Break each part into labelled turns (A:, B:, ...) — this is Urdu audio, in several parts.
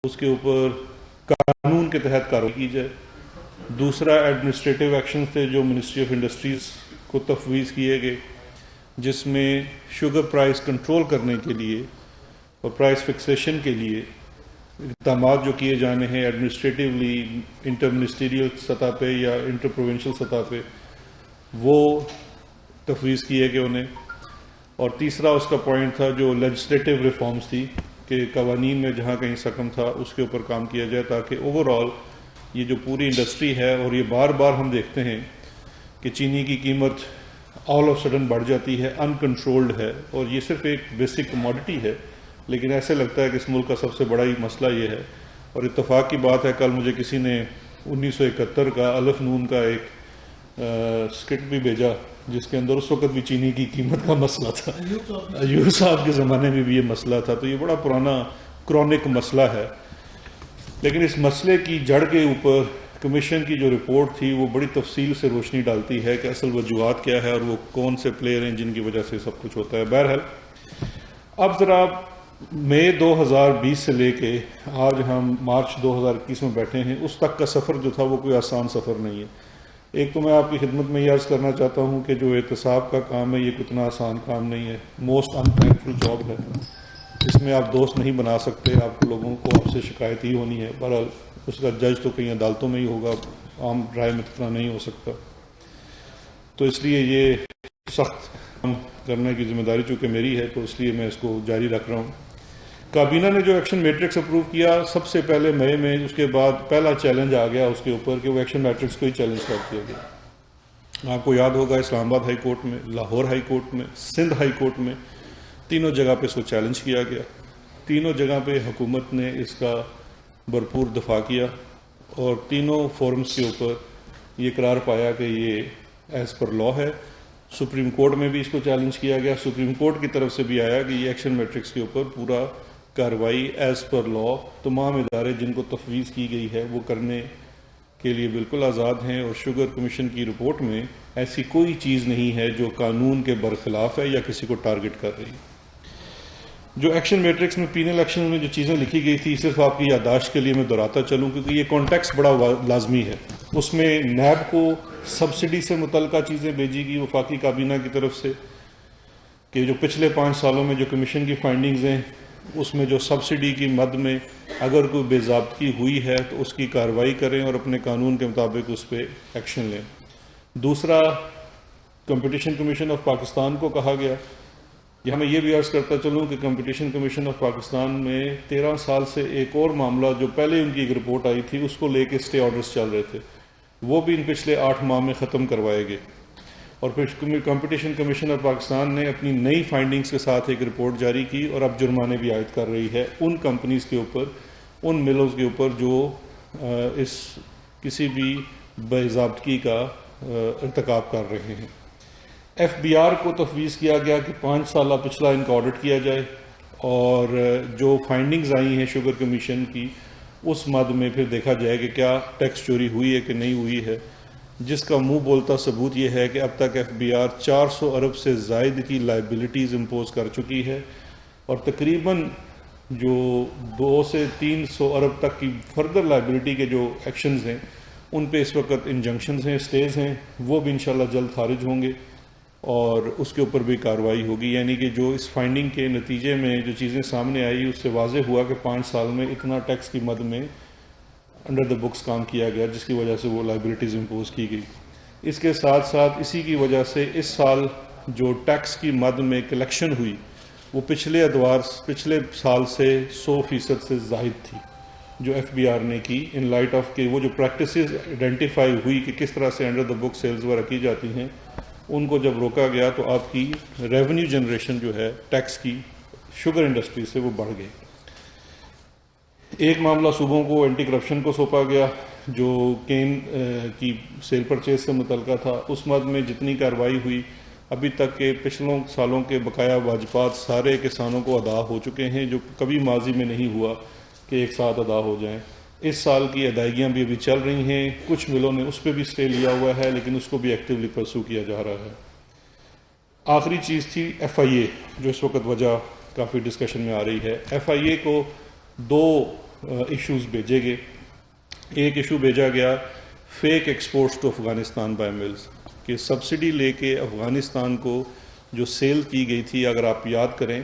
A: اس کے اوپر قانون کے تحت کارروائی کی جائے. دوسرا ایڈمنسٹریٹو ایکشنز تھے جو منسٹری آف انڈسٹریز کو تفویض کیے گئے، جس میں شوگر پرائس کنٹرول کرنے کے لیے اور پرائس فکسیشن کے لیے اقدامات جو کیے جانے ہیں ایڈمنسٹریٹولی انٹر منسٹریل سطح پہ یا انٹر پروونشل سطح پہ، وہ تفویض کیے گئے انہیں. اور تیسرا اس کا پوائنٹ تھا جو لیجسلیٹو ریفارمز تھی کہ قوانین میں جہاں کہیں سکم تھا اس کے اوپر کام کیا جائے، تاکہ اوور آل یہ جو پوری انڈسٹری ہے، اور یہ بار بار ہم دیکھتے ہیں کہ چینی کی قیمت آل آف سڈن بڑھ جاتی ہے، ان کنٹرولڈ ہے، اور یہ صرف ایک بیسک کموڈٹی ہے، لیکن ایسے لگتا ہے کہ اس ملک کا سب سے بڑا ہی مسئلہ یہ ہے. اور اتفاق کی بات ہے، کل مجھے کسی نے 1971 کا الف نون کا ایک اسکرپٹ بھی بھیجا جس کے اندر اس وقت بھی چینی کی قیمت کا مسئلہ تھا، ایوب صاحب کے زمانے میں بھی یہ مسئلہ تھا. تو یہ بڑا پرانا کرونک مسئلہ ہے، لیکن اس مسئلے کی جڑ کے اوپر کمیشن کی جو رپورٹ تھی وہ بڑی تفصیل سے روشنی ڈالتی ہے کہ اصل وجوہات کیا ہے اور وہ کون سے پلیئر ہیں جن کی وجہ سے سب کچھ ہوتا ہے. بہرحال اب ذرا مئی 2020 سے لے کے آج ہم مارچ 2021 میں بیٹھے ہیں، اس تک کا سفر جو تھا وہ کوئی آسان سفر نہیں ہے. ایک تو میں آپ کی خدمت میں یہ عرض کرنا چاہتا ہوں کہ جو احتساب کا کام ہے یہ اتنا آسان کام نہیں ہے، موسٹ ان تھینکفل جاب ہے. اس میں آپ دوست نہیں بنا سکتے، آپ کو لوگوں کو آپ سے شکایت ہی ہونی ہے. بہرحال اس کا جج تو کہیں عدالتوں میں ہی ہوگا، عام رائے میں اتنا نہیں ہو سکتا. تو اس لیے یہ سخت کام کرنے کی ذمہ داری چونکہ میری ہے، تو اس لیے میں اس کو جاری رکھ رہا ہوں. کابینہ نے جو ایکشن میٹرکس اپروو کیا سب سے پہلے مئی میں، اس کے بعد پہلا چیلنج آ گیا اس کے اوپر کہ وہ ایکشن میٹرکس کو ہی چیلنج کر دیا گیا. آپ کو یاد ہوگا اسلام آباد ہائی کورٹ میں، لاہور ہائی کورٹ میں، سندھ ہائی کورٹ میں، تینوں جگہ پہ اس کو چیلنج کیا گیا. تینوں جگہ پہ حکومت نے اس کا بھرپور دفاع کیا اور تینوں فورمز کے اوپر یہ قرار پایا کہ یہ ایز پر لا ہے. سپریم کورٹ میں بھی اس کو چیلنج کیا گیا، سپریم کورٹ کی طرف سے بھی آیا کہ یہ ایکشن میٹرکس کے اوپر پورا کارروائی ایز پر لا، تمام ادارے جن کو تفویض کی گئی ہے وہ کرنے کے لیے بالکل آزاد ہیں. اور شوگر کمیشن کی رپورٹ میں ایسی کوئی چیز نہیں ہے جو قانون کے برخلاف ہے یا کسی کو ٹارگٹ کر رہی. جو ایکشن میٹرکس میں پینل ایکشن میں جو چیزیں لکھی گئی تھی، صرف آپ کی یادداشت کے لیے میں دہراتا چلوں کیونکہ یہ کانٹیکسٹ بڑا لازمی ہے. اس میں نیب کو سبسڈی سے متعلقہ چیزیں بھیجی گئی وفاقی کابینہ کی طرف سے کہ جو پچھلے 5 سالوں میں جو کمیشن کی فائنڈنگز ہیں اس میں جو سبسڈی کی مد میں اگر کوئی بے ضابطگی ہوئی ہے تو اس کی کارروائی کریں اور اپنے قانون کے مطابق اس پہ ایکشن لیں. دوسرا، کمپٹیشن کمیشن آف پاکستان کو کہا گیا. یہاں میں یہ بھی عرض کرتا چلوں کہ کمپٹیشن کمیشن آف پاکستان میں 13 سال سے ایک اور معاملہ جو پہلے ان کی ایک رپورٹ آئی تھی اس کو لے کے اسٹے آرڈرز چل رہے تھے، وہ بھی ان پچھلے 8 ماہ میں ختم کروائے گئے. اور پھر کمپٹیشن کمیشن آف پاکستان نے اپنی نئی فائنڈنگز کے ساتھ ایک رپورٹ جاری کی اور اب جرمانے بھی عائد کر رہی ہے ان کمپنیز کے اوپر، ان ملز کے اوپر جو اس کسی بھی بے ضابطگی کا ارتکاب کر رہے ہیں. ایف بی آر کو تفویض کیا گیا کہ 5 سالہ پچھلا ان کا آڈٹ کیا جائے اور جو فائنڈنگز آئی ہیں شوگر کمیشن کی اس مد میں پھر دیکھا جائے کہ کیا ٹیکس چوری ہوئی ہے کہ نہیں ہوئی ہے، جس کا منہ بولتا ثبوت یہ ہے کہ اب تک ایف بی آر 400 ارب سے زائد کی لائبلٹیز امپوز کر چکی ہے اور تقریباً جو 200 سے 300 ارب تک کی فردر لائبلٹی کے جو ایکشنز ہیں ان پہ اس وقت انجنکشنز ہیں، اسٹیز ہیں، وہ بھی انشاءاللہ جلد خارج ہوں گے اور اس کے اوپر بھی کارروائی ہوگی. یعنی کہ جو اس فائنڈنگ کے نتیجے میں جو چیزیں سامنے آئی اس سے واضح ہوا کہ 5 سال میں اتنا ٹیکس کی مد میں انڈر دا بکس کام کیا گیا جس کی وجہ سے وہ لائبلٹیز امپوز کی گئی. اس کے ساتھ ساتھ اسی کی وجہ سے اس سال جو ٹیکس کی مد میں کلیکشن ہوئی وہ پچھلے سال سے 100% سے زائد تھی جو ایف بی آر نے کی، ان لائٹ آف کہ وہ جو پریکٹسز آئیڈینٹیفائی ہوئی کہ کس طرح سے انڈر دا بک سیلز وغیرہ کی جاتی ہیں ان کو جب روکا گیا تو آپ کی ریونیو جنریشن جو ہے ٹیکس کی شوگر انڈسٹری سے وہ بڑھ گئی. ایک معاملہ صوبوں کو اینٹی کرپشن کو سونپا گیا جو کین کی سیل پرچیز سے متعلقہ تھا. اس مد میں جتنی کارروائی ہوئی ابھی تک کے پچھلوں سالوں کے بقایا واجبات سارے کسانوں کو ادا ہو چکے ہیں جو کبھی ماضی میں نہیں ہوا کہ ایک ساتھ ادا ہو جائیں. اس سال کی ادائیگیاں بھی ابھی چل رہی ہیں، کچھ ملوں نے اس پہ بھی اسٹے لیا ہوا ہے لیکن اس کو بھی ایکٹیولی پرسو کیا جا رہا ہے. آخری چیز تھی FIA جو اس وقت وجہ کافی ڈسکشن میں آ رہی ہے. FIA کو 2 ایشوز بھیجے گئے. ایک ایشو بھیجا گیا fake exports to Afghanistan by mills, کہ سبسڈی لے کے افغانستان کو جو سیل کی گئی تھی، اگر آپ یاد کریں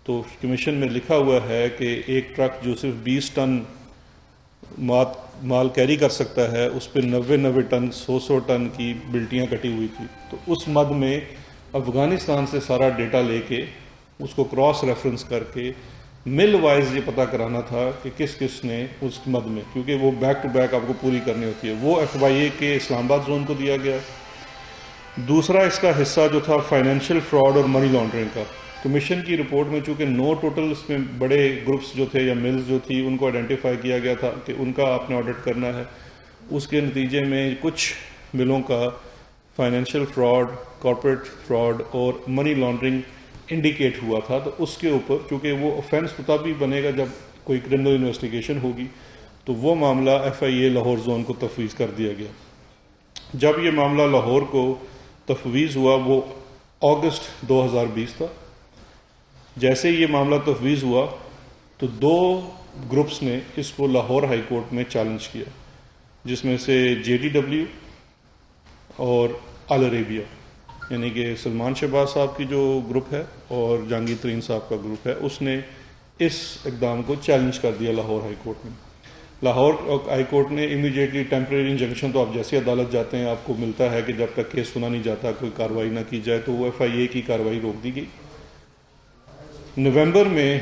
A: تو کمیشن میں لکھا ہوا ہے کہ ایک ٹرک جو صرف 20 ٹن مال کیری کر سکتا ہے، اس پہ 90 ٹن 100 ٹن کی بلٹیاں کٹی ہوئی تھی. تو اس مد میں افغانستان سے سارا ڈیٹا لے کے اس کو کراس ریفرنس کر کے مل وائز یہ پتہ کرانا تھا کہ کس کس نے اس مد میں، کیونکہ وہ بیک ٹو بیک آپ کو پوری کرنی ہوتی ہے. وہ FYA کے اسلام آباد زون کو دیا گیا. دوسرا اس کا حصہ جو تھا فائنینشیل فراڈ اور منی لانڈرنگ کا، کمیشن کی رپورٹ میں چونکہ 9 ٹوٹل اس میں بڑے گروپس جو تھے یا ملز جو تھی ان کو آئیڈینٹیفائی کیا گیا تھا کہ ان کا آپ نے آڈٹ کرنا ہے. اس کے نتیجے میں کچھ ملوں کا فائنینشیل فراڈ، کارپوریٹ فراڈ اور منی لانڈرنگ انڈیکیٹ ہوا تھا. تو اس کے اوپر چونکہ وہ آفینس تبھی بنے گا جب کوئی کرمنل انویسٹیگیشن ہوگی، تو وہ معاملہ FIA لاہور زون کو تفویض کر دیا گیا. جب یہ معاملہ لاہور کو تفویض ہوا وہ اگست 2020 تھا. جیسے یہ معاملہ تفویض ہوا تو 2 گروپس نے اس کو لاہور ہائی کورٹ میں چیلنج کیا، جس میں سے JDW اور العربیہ، یعنی کہ سلمان شہباز صاحب کی جو گروپ ہے اور جہانگیر ترین صاحب کا گروپ ہے، اس نے اس اقدام کو چیلنج کر دیا لاہور ہائی کورٹ میں. لاہور ہائی کورٹ نے امیڈیٹلی ٹیمپریری انجنکشن، تو آپ جیسے عدالت جاتے ہیں آپ کو ملتا ہے کہ جب تک کیس سنا نہیں جاتا کوئی کارروائی نہ کی جائے، تو وہ FIA کی کارروائی روک دی گئی. نومبر میں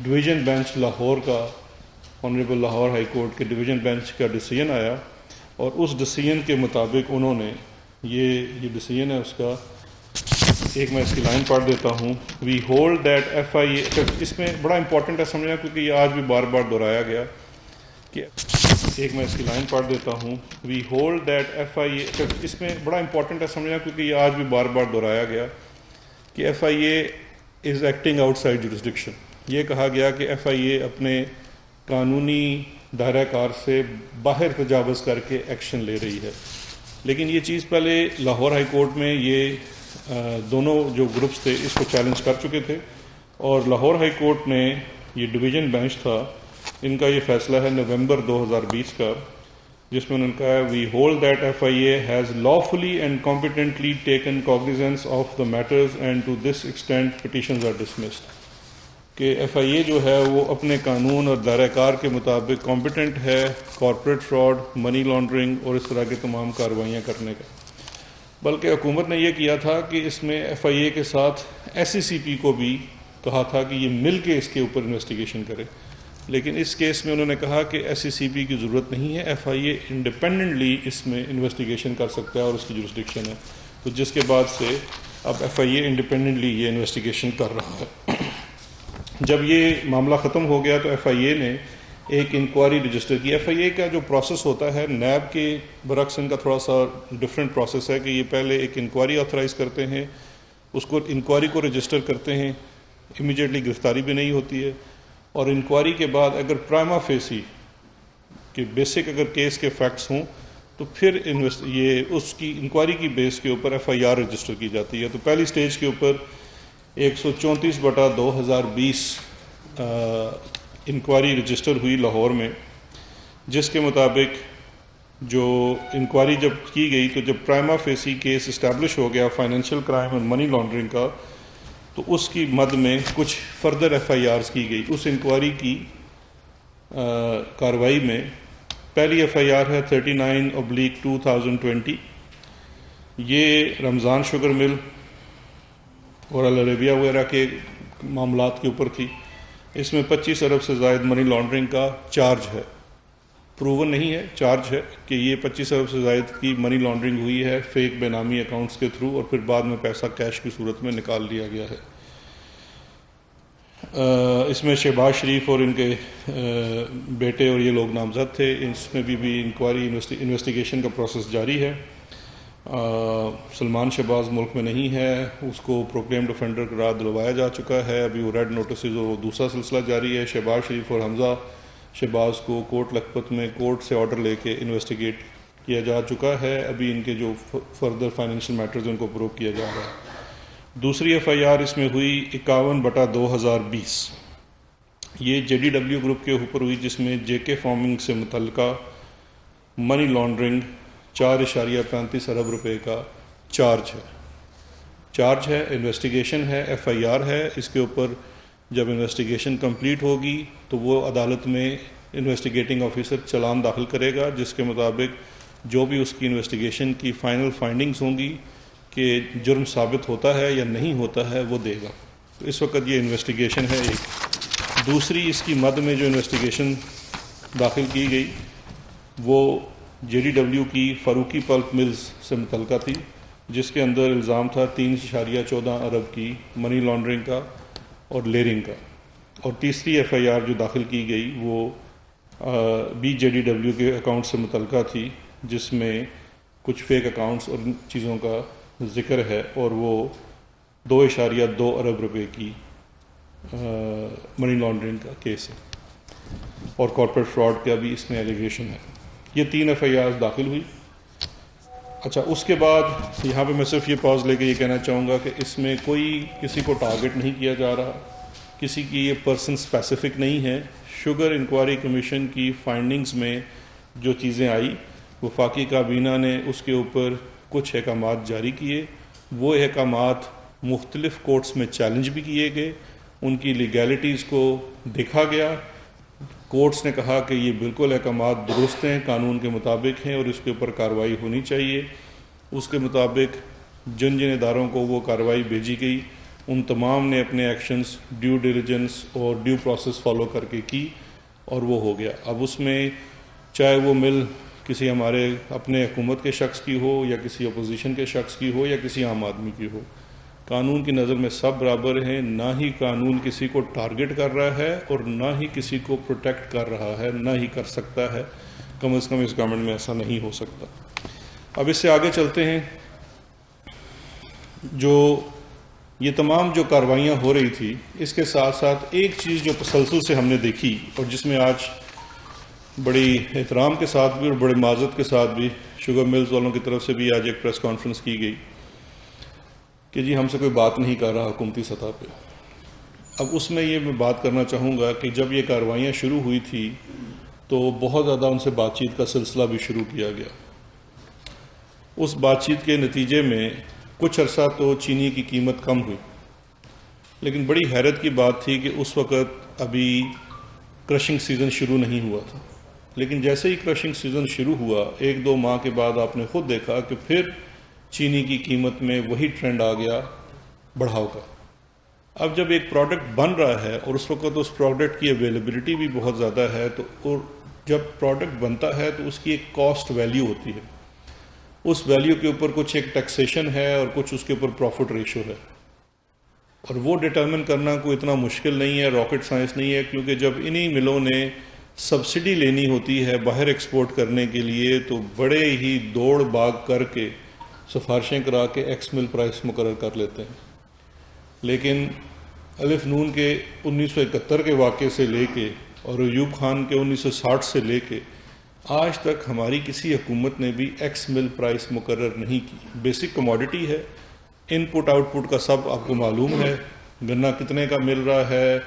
A: ڈویژن بینچ لاہور کا، آنریبل لاہور ہائی کورٹ کے ڈویژن بینچ کا ڈیسیژن آیا، اور اس ڈیسیژن کے مطابق انہوں نے یہ ڈیسیژن ہے اس کا، ایک میں اس کی لائن پڑھ دیتا ہوں. وی ہولڈ دیٹ FIA، اس میں بڑا امپورٹنٹ ہے سمجھنا کیونکہ یہ آج بھی بار بار دہرایا گیا کہ ایک میں اس کی لائن پڑھ دیتا ہوں. وی ہولڈ دیٹ FIA، اس میں بڑا امپورٹنٹ ہے سمجھنا کیونکہ یہ آج بھی بار بار دہرایا گیا کہ FIA is acting out side jurisdiction. یہ کہا گیا کہ FIA اپنے قانونی دائرہ کار سے باہر تجاوز کر کے ایکشن لے رہی ہے. لیکن یہ چیز پہلے لاہور ہائی کورٹ میں یہ دونوں جو گروپس تھے اس کو چیلنج کر چکے تھے، اور لاہور ہائی کورٹ نے، یہ ڈویژن بینچ تھا، ان کا یہ فیصلہ ہے نومبر 2020 کا، جس میں انہوں نے کہا we hold that FIA has lawfully and competently taken cognizance of the matters and to this extent petitions are dismissed. کہ FIA جو ہے وہ اپنے قانون اور دائرہ کار کے مطابق کمپیٹنٹ ہے کارپوریٹ فراڈ، منی لانڈرنگ اور اس طرح کے تمام کارروائیاں کرنے کا. بلکہ حکومت نے یہ کیا تھا کہ اس میں FIA کے ساتھ SECP کو بھی کہا تھا کہ یہ مل کے اس کے اوپر انویسٹیگیشن کرے. لیکن اس کیس میں انہوں نے کہا کہ SECP کی ضرورت نہیں ہے، FIA انڈیپینڈنٹلی اس میں انویسٹیگیشن کر سکتا ہے اور اس کی جورسڈکشن ہے. تو جس کے بعد سے اب FIA انڈیپینڈنٹلی یہ انویسٹیگیشن کر رہا ہے. جب یہ معاملہ ختم ہو گیا تو FIA نے ایک انکوائری رجسٹر کی. FIA کا جو پروسیس ہوتا ہے نیب کے برعکس ان کا تھوڑا سا ڈفرینٹ پروسیس ہے کہ یہ پہلے ایک انکوائری آتھرائز کرتے ہیں، اس کو انکوائری کو رجسٹر کرتے ہیں، امیڈیٹلی گرفتاری بھی نہیں ہوتی ہے، اور انکوائری کے بعد اگر پرائما فیسی کہ بیسک اگر کیس کے فیکٹس ہوں تو پھر یہ اس کی انکوائری کی بیس کے اوپر FIR رجسٹر کی جاتی ہے. تو پہلی سٹیج کے اوپر 134/2020 انکوائری رجسٹر ہوئی لاہور میں، جس کے مطابق جو انکوائری جب کی گئی تو جب پرائما فیسی کیس اسٹیبلش ہو گیا فائنینشیل کرائم اور منی لانڈرنگ کا، تو اس کی مد میں کچھ فردر FIRs کی گئی. اس انکوائری کی کارروائی میں پہلی FIR ہے 39/2020، یہ رمضان شوگر مل اور العربیہ وغیرہ کے معاملات کے اوپر تھی. اس میں 25 ارب سے زائد منی لانڈرنگ کا چارج ہے، پروون نہیں ہے، چارج ہے کہ یہ 25 ارب سے زائد کی منی لانڈرنگ ہوئی ہے فیک بے نامی اکاؤنٹس کے تھرو، اور پھر بعد میں پیسہ کیش کی صورت میں نکال لیا گیا ہے. اس میں شہباز شریف اور ان کے بیٹے اور یہ لوگ نامزد تھے. اس میں بھی انکوائری انویسٹیگیشن کا پروسیس جاری ہے. سلمان شہباز ملک میں نہیں ہے، اس کو پروکلیمڈ افینڈر قرار دلوایا جا چکا ہے، ابھی وہ ریڈ نوٹسز اور وہ دوسرا سلسلہ جاری ہے. شہباز شریف اور حمزہ شہباز کو کورٹ لکھپت میں کورٹ سے آرڈر لے کے انویسٹیگیٹ کیا جا چکا ہے. ابھی ان کے جو فردر فائنینشیل میٹرز ان کو پروو کیا جا رہا ہے. دوسری FIR اس میں ہوئی 51/2020. یہ JDW گروپ کے اوپر ہوئی، جس میں JK فارمنگ سے متعلقہ منی لانڈرنگ 4.35 ارب روپے کا چارج ہے، انویسٹیگیشن ہے، FIR ہے اس کے اوپر۔ جب انویسٹیگیشن کمپلیٹ ہوگی تو وہ عدالت میں انویسٹیگیٹنگ آفیسر چلان داخل کرے گا، جس کے مطابق جو بھی اس کی انویسٹیگیشن کی فائنل فائنڈنگز ہوں گی کہ جرم ثابت ہوتا ہے یا نہیں ہوتا ہے وہ دے گا۔ تو اس وقت یہ انویسٹیگیشن ہے ایک۔ دوسری اس کی مد میں جو انویسٹیگیشن داخل کی گئی وہ JDW کی فاروقی پلپ ملز سے متعلقہ تھی، جس کے اندر الزام تھا 3.14 ارب کی منی لانڈرنگ کا اور لیئرنگ کا۔ اور تیسری FIR جو داخل کی گئی وہ بھی JDW کے اکاؤنٹ سے متعلقہ تھی، جس میں کچھ فیک اکاؤنٹس اور چیزوں کا ذکر ہے، اور وہ 2.2 ارب روپے کی منی لانڈرنگ کا کیس ہے، اور کارپوریٹ فراڈ کا بھی اس میں ایلیگیشن ہے۔ یہ 3 FIRs داخل ہوئی۔ اچھا، اس کے بعد یہاں پہ میں صرف یہ پاز لے کے یہ کہنا چاہوں گا کہ اس میں کوئی کسی کو ٹارگٹ نہیں کیا جا رہا، کسی کی یہ پرسن اسپیسیفک نہیں ہے۔ شوگر انکوائری کمیشن کی فائنڈنگز میں جو چیزیں آئی، وفاقی کابینہ نے اس کے اوپر کچھ احکامات جاری کیے۔ وہ احکامات مختلف کورٹس میں چیلنج بھی کیے گئے، ان کی لیگیلٹیز کو دیکھا گیا۔ کورٹس نے کہا کہ یہ بالکل احکامات درست ہیں، قانون کے مطابق ہیں اور اس کے اوپر کارروائی ہونی چاہیے۔ اس کے مطابق جن اداروں کو وہ کارروائی بھیجی گئی ان تمام نے اپنے ایکشنز ڈیو ڈیلیجنس اور ڈیو پروسیس فالو کر کے کی، اور وہ ہو گیا۔ اب اس میں چاہے وہ مل کسی ہمارے اپنے حکومت کے شخص کی ہو یا کسی اپوزیشن کے شخص کی ہو یا کسی عام آدمی کی ہو، قانون کی نظر میں سب برابر ہیں۔ نہ ہی قانون کسی کو ٹارگٹ کر رہا ہے اور نہ ہی کسی کو پروٹیکٹ کر رہا ہے، نہ ہی کر سکتا ہے، کم از کم اس گورنمنٹ میں ایسا نہیں ہو سکتا۔ اب اس سے آگے چلتے ہیں۔ جو یہ تمام جو کارروائیاں ہو رہی تھی، اس کے ساتھ ساتھ ایک چیز جو تسلسل سے ہم نے دیکھی اور جس میں آج بڑی احترام کے ساتھ بھی اور بڑے معذرت کے ساتھ بھی شوگر ملز والوں کی طرف سے بھی آج ایک پریس کانفرنس کی گئی کہ جی ہم سے کوئی بات نہیں کر رہا حکومتی سطح پہ۔ اب اس میں یہ میں بات کرنا چاہوں گا کہ جب یہ کارروائیاں شروع ہوئی تھی تو بہت زیادہ ان سے بات چیت کا سلسلہ بھی شروع کیا گیا۔ اس بات چیت کے نتیجے میں کچھ عرصہ تو چینی کی قیمت کم ہوئی، لیکن بڑی حیرت کی بات تھی کہ اس وقت ابھی کرشنگ سیزن شروع نہیں ہوا تھا، لیکن جیسے ہی کرشنگ سیزن شروع ہوا 1-2 ماہ کے بعد آپ نے خود دیکھا کہ پھر چینی کی قیمت میں وہی ٹرینڈ آ گیا بڑھاؤ کا۔ اب جب ایک پروڈکٹ بن رہا ہے اور اس وقت اس پروڈکٹ کی اویلیبلٹی بھی بہت زیادہ ہے، تو اور جب پروڈکٹ بنتا ہے تو اس کی ایک کاسٹ ویلیو ہوتی ہے، اس ویلیو کے اوپر کچھ ایک ٹیکسیشن ہے اور کچھ اس کے اوپر پروفٹ ریشو ہے، اور وہ ڈٹرمن کرنا کوئی اتنا مشکل نہیں ہے، راکٹ سائنس نہیں ہے، کیونکہ جب انہی ملوں نے سبسڈی لینی ہوتی ہے باہر ایکسپورٹ کرنے کے لیے تو بڑے ہی دوڑ بھاگ کر کے سفارشیں کرا کے ایکس مل پرائس مقرر کر لیتے ہیں۔ لیکن الف نون کے 1971 کے واقعے سے لے کے اور ایوب خان کے 1960 سے لے کے آج تک ہماری کسی حکومت نے بھی ایکس مل پرائس مقرر نہیں کی۔ بیسک کموڈٹی ہے، ان پٹ آؤٹ پٹ کا سب آپ کو معلوم ہے، گنا کتنے کا مل رہا ہے،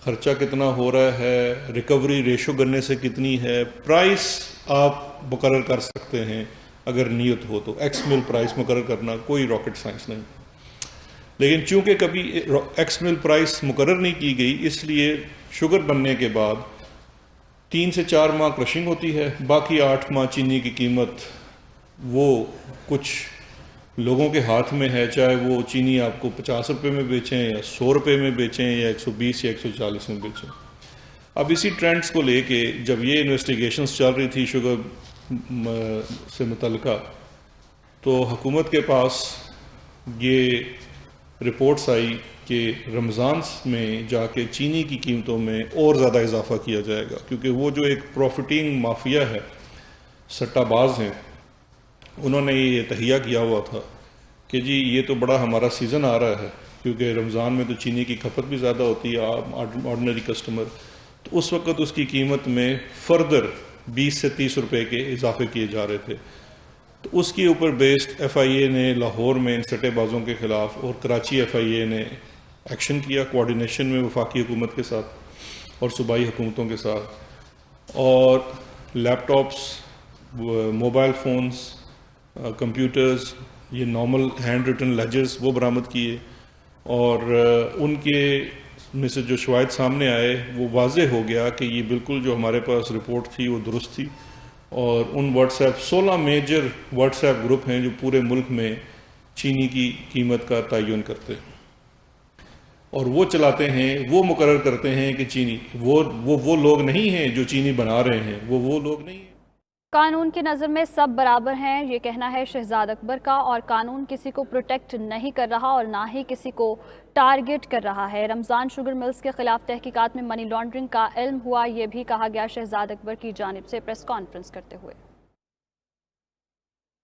A: خرچہ کتنا ہو رہا ہے، ریکوری ریشو گنے سے کتنی ہے، پرائس آپ مقرر کر سکتے ہیں اگر نیت ہو تو۔ ایکس مل پرائس مقرر کرنا کوئی راکٹ سائنس نہیں، لیکن چونکہ کبھی ایکس مل پرائس مقرر نہیں کی گئی، اس لیے شوگر بننے کے بعد 3 سے 4 ماہ کرشنگ ہوتی ہے، باقی 8 ماہ چینی کی قیمت وہ کچھ لوگوں کے ہاتھ میں ہے، چاہے وہ چینی آپ کو 50 روپے میں بیچیں یا 100 روپے میں بیچیں یا 120 یا 140 میں بیچیں۔ اب اسی ٹرینڈز کو لے کے جب یہ انویسٹیگیشنز چل رہی تھی شوگر سے متعلقہ، تو حکومت کے پاس یہ رپورٹس آئی کہ رمضان میں جا کے چینی کی قیمتوں میں اور زیادہ اضافہ کیا جائے گا، کیونکہ وہ جو ایک پروفٹنگ مافیا ہے، سٹہ باز ہیں، انہوں نے یہ تہیہ کیا ہوا تھا کہ جی یہ تو بڑا ہمارا سیزن آ رہا ہے، کیونکہ رمضان میں تو چینی کی کھپت بھی زیادہ ہوتی ہے آرڈنری کسٹمر، تو اس وقت اس کی قیمت میں فردر 20 سے 30 روپے کے اضافے کیے جا رہے تھے۔ تو اس کے اوپر بیسڈ FIA نے لاہور میں ان سٹے بازوں کے خلاف اور کراچی FIA نے ایکشن کیا کوارڈینیشن میں وفاقی حکومت کے ساتھ، اور صوبائی حکومتوں کے ساتھ، اور لیپ ٹاپس، موبائل فونز، کمپیوٹرز، یہ نارمل ہینڈ ریٹن لیجرز وہ برآمد کیے، اور ان کے میں سے جو شواہد سامنے آئے وہ واضح ہو گیا کہ یہ بالکل جو ہمارے پاس رپورٹ تھی وہ درست تھی، اور ان WhatsApp 16 major WhatsApp group ہیں جو پورے ملک میں چینی کی قیمت کا تعین کرتے ہیں، اور وہ چلاتے ہیں، وہ مقرر کرتے ہیں کہ چینی وہ لوگ نہیں ہیں جو چینی بنا رہے ہیں، وہ لوگ نہیں ہیں۔
B: قانون کی نظر میں سب برابر ہیں، یہ کہنا ہے شہزاد اکبر کا، اور قانون کسی کو پروٹیکٹ نہیں کر رہا اور نہ ہی کسی کو ٹارگٹ کر رہا ہے۔ رمضان شوگر ملز کے خلاف تحقیقات میں منی لانڈرنگ کا علم ہوا، یہ بھی کہا گیا شہزاد اکبر کی جانب سے پریس کانفرنس کرتے ہوئے۔